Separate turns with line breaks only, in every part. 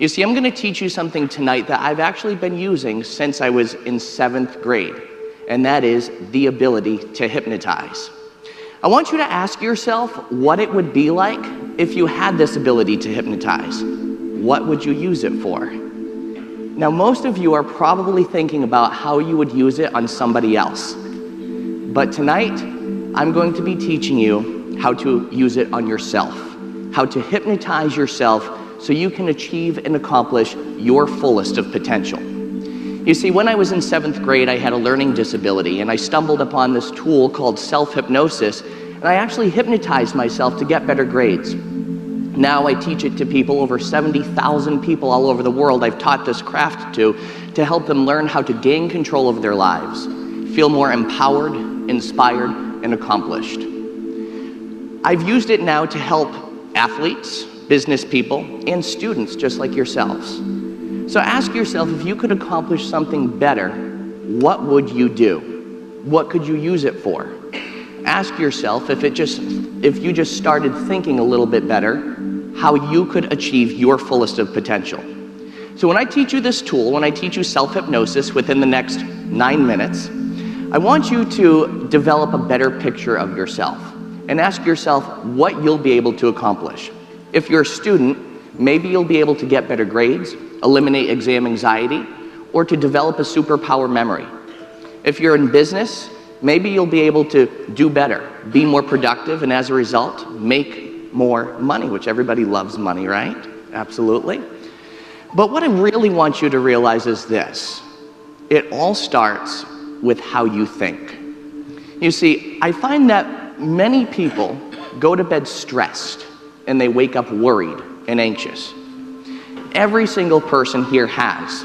You see, I'm going to teach you something tonight that I've actually been using since I was in 7th grade, and that is the ability to hypnotize. I want you to ask yourself what it would be like if you had this ability to hypnotize. What would you use it for? Now, most of you are probably thinking about how you would use it on somebody else. But tonight, I'm going to be teaching you how to use it on yourself, how to hypnotize yourself so you can achieve and accomplish your fullest of potential. You see, when I was in 7th grade, I had a learning disability, and I stumbled upon this tool called self-hypnosis, and I actually hypnotized myself to get better grades. Now I teach it to people, over 70,000 people all over the world I've taught this craft to help them learn how to gain control of their lives, feel more empowered, inspired, and accomplished. I've used it now to help athletes, business people, and students just like yourselves. So ask yourself, if you could accomplish something better, what would you do? What could you use it for? Ask yourself if you just started thinking a little bit better, how you could achieve your fullest of potential. So when I teach you this tool, when I teach you self-hypnosis within the next 9 minutes, I want you to develop a better picture of yourself and ask yourself what you'll be able to accomplish. If you're a student, maybe you'll be able to get better grades, eliminate exam anxiety, or to develop a superpower memory. If you're in business, maybe you'll be able to do better, be more productive, and as a result, make more money, which everybody loves money, right? Absolutely. But what I really want you to realize is this. It all starts with how you think. You see, I find that many people go to bed stressed and they wake up worried and anxious. Every single person here has.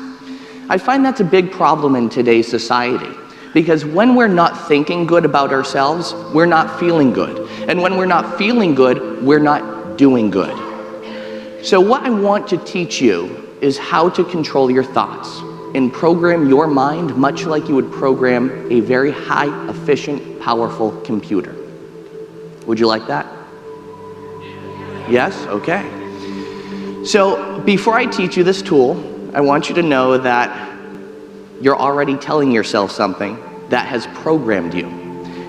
I find that's a big problem in today's society, because when we're not thinking good about ourselves, we're not feeling good. And when we're not feeling good, we're not doing good. So what I want to teach you is how to control your thoughts and program your mind much like you would program a very high, efficient, powerful computer. Would you like that? Yes? Okay. So before I teach you this tool, I want you to know that you're already telling yourself something that has programmed you.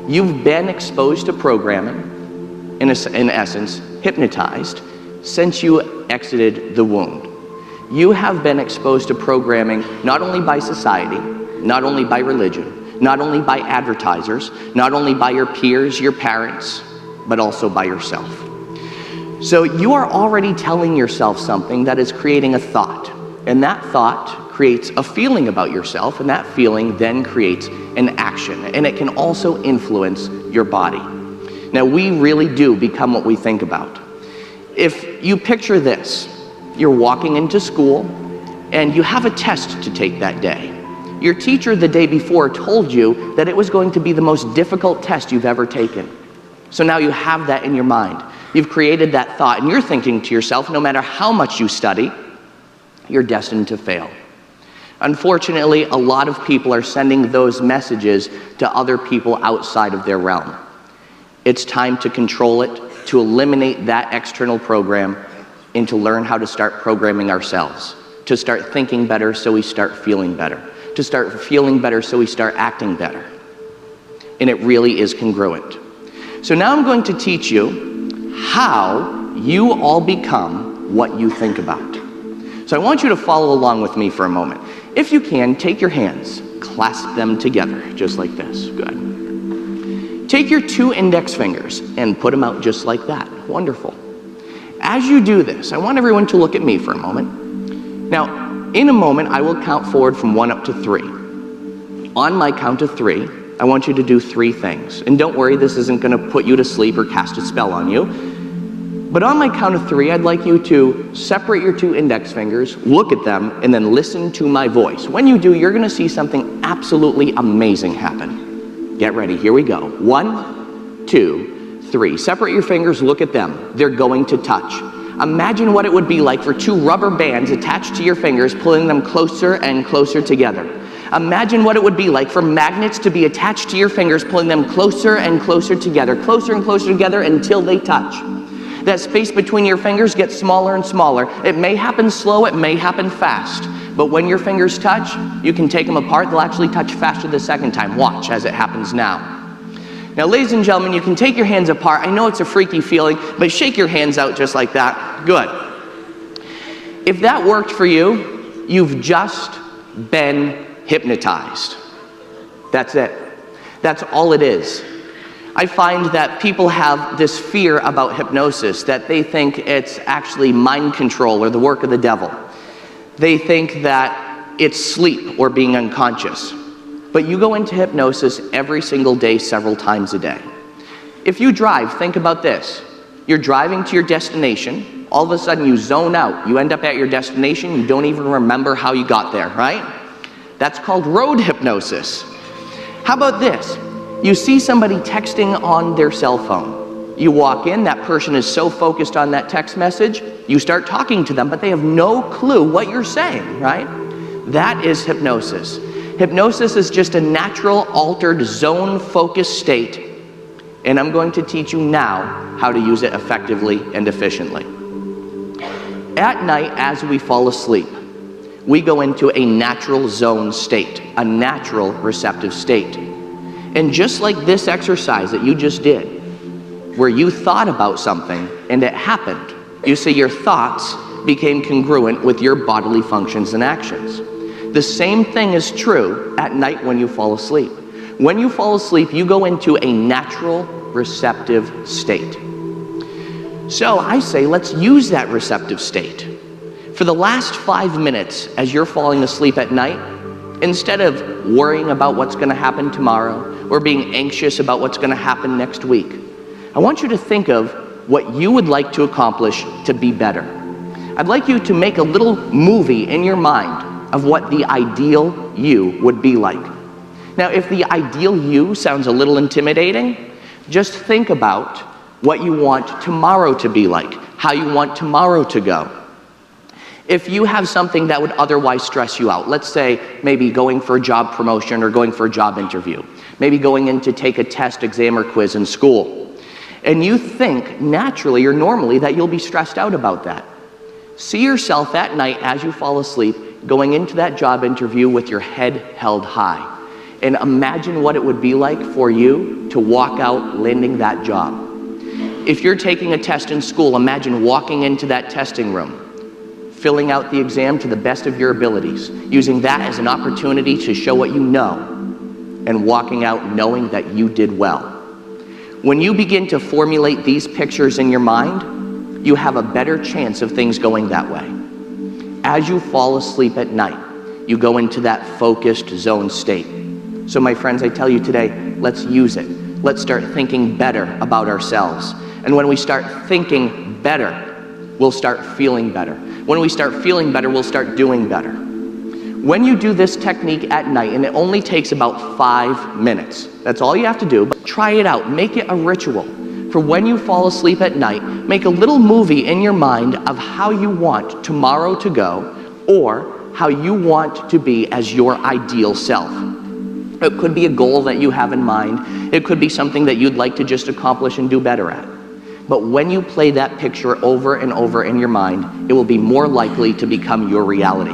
You've been exposed to programming, in essence, hypnotized, since you exited the womb. You have been exposed to programming not only by society, not only by religion, not only by advertisers, not only by your peers, your parents, but also by yourself. So you are already telling yourself something that is creating a thought, and that thought creates a feeling about yourself, and that feeling then creates an action, and it can also influence your body. Now, we really do become what we think about. If you picture this, you're walking into school, and you have a test to take that day. Your teacher the day before told you that it was going to be the most difficult test you've ever taken. So now you have that in your mind. You've created that thought, and you're thinking to yourself, no matter how much you study, you're destined to fail. Unfortunately, a lot of people are sending those messages to other people outside of their realm. It's time to control it, to eliminate that external program, and to learn how to start programming ourselves, to start thinking better so we start feeling better, to start feeling better so we start acting better. And it really is congruent. So now I'm going to teach you how you all become what you think about. So I want you to follow along with me for a moment. If you can, take your hands, clasp them together, just like this. Good. Take your 2 index fingers and put them out just like that. Wonderful. As you do this, I want everyone to look at me for a moment. Now, in a moment, I will count forward from 1 up to 3. On my count of 3, I want you to do 3 things. And don't worry, this isn't going to put you to sleep or cast a spell on you. But on my count of 3, I'd like you to separate your 2 index fingers, look at them, and then listen to my voice. When you do, you're going to see something absolutely amazing happen. Get ready. Here we go. 1, 2, 3. Separate your fingers, look at them. They're going to touch. Imagine what it would be like for 2 rubber bands attached to your fingers, pulling them closer and closer together. Imagine what it would be like for magnets to be attached to your fingers, pulling them closer and closer together until they touch. That space between your fingers gets smaller and smaller. It may happen slow, it may happen fast, but when your fingers touch, you can take them apart. They'll actually touch faster the second time. Watch as it happens now. Now, ladies and gentlemen, you can take your hands apart. I know it's a freaky feeling, but shake your hands out just like that. Good. If that worked for you, you've just been hypnotized. That's it. That's all it is. I find that people have this fear about hypnosis, that they think it's actually mind control or the work of the devil. They think that it's sleep or being unconscious. But you go into hypnosis every single day, several times a day. If you drive, think about this. You're driving to your destination, all of a sudden you zone out. You end up at your destination, you don't even remember how you got there, right? That's called road hypnosis. How about this? You see somebody texting on their cell phone. You walk in, that person is so focused on that text message, you start talking to them, but they have no clue what you're saying, right? That is hypnosis. Hypnosis is just a natural, altered, zone-focused state, and I'm going to teach you now how to use it effectively and efficiently. At night, as we fall asleep, we go into a natural zone state, a natural receptive state. And just like this exercise that you just did, where you thought about something and it happened, you see your thoughts became congruent with your bodily functions and actions. The same thing is true at night when you fall asleep. When you fall asleep, you go into a natural receptive state. So I say, let's use that receptive state. For the last 5 minutes as you're falling asleep at night, instead of worrying about what's going to happen tomorrow or being anxious about what's going to happen next week, I want you to think of what you would like to accomplish to be better. I'd like you to make a little movie in your mind of what the ideal you would be like. Now, if the ideal you sounds a little intimidating, just think about what you want tomorrow to be like, how you want tomorrow to go. If you have something that would otherwise stress you out, let's say maybe going for a job promotion or going for a job interview, maybe going in to take a test, exam, or quiz in school, and you think naturally or normally that you'll be stressed out about that, see yourself at night as you fall asleep going into that job interview with your head held high, and imagine what it would be like for you to walk out landing that job. If you're taking a test in school, imagine walking into that testing room, filling out the exam to the best of your abilities, using that as an opportunity to show what you know, and walking out knowing that you did well. When you begin to formulate these pictures in your mind, you have a better chance of things going that way. As you fall asleep at night, you go into that focused zone state. So my friends, I tell you today, let's use it. Let's start thinking better about ourselves. And when we start thinking better, we'll start feeling better. When we start feeling better, we'll start doing better. When you do this technique at night, and it only takes about 5 minutes, that's all you have to do, but try it out, make it a ritual. For when you fall asleep at night, make a little movie in your mind of how you want tomorrow to go, or how you want to be as your ideal self. It could be a goal that you have in mind. It could be something that you'd like to just accomplish and do better at. But when you play that picture over and over in your mind, it will be more likely to become your reality.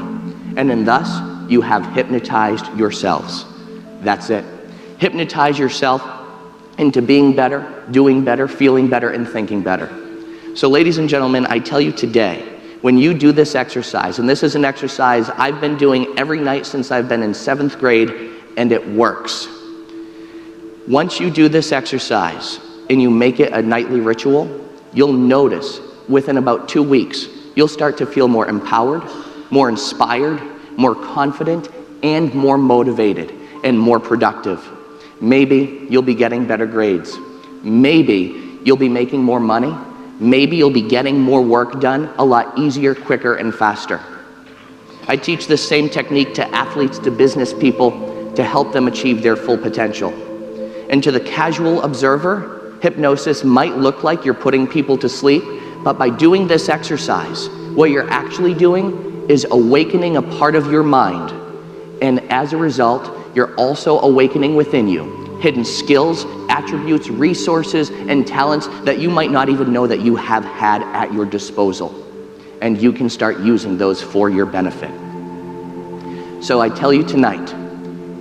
And then thus, you have hypnotized yourselves. That's it. Hypnotize yourself into being better, doing better, feeling better, and thinking better. So ladies and gentlemen, I tell you today, when you do this exercise, and this is an exercise I've been doing every night since I've been in 7th grade, and it works. Once you do this exercise and you make it a nightly ritual, you'll notice within about 2 weeks, you'll start to feel more empowered, more inspired, more confident, and more motivated, and more productive. Maybe you'll be getting better grades. Maybe you'll be making more money. Maybe you'll be getting more work done a lot easier, quicker, and faster. I teach this same technique to athletes, to business people, to help them achieve their full potential. And to the casual observer, hypnosis might look like you're putting people to sleep, but by doing this exercise, what you're actually doing is awakening a part of your mind. And as a result, you're also awakening within you hidden skills, attributes, resources, and talents that you might not even know that you have had at your disposal. And you can start using those for your benefit. So I tell you tonight,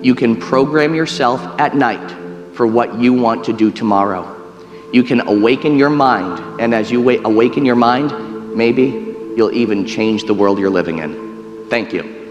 you can program yourself at night for what you want to do tomorrow. You can awaken your mind, and as you awaken your mind, maybe you'll even change the world you're living in. Thank you.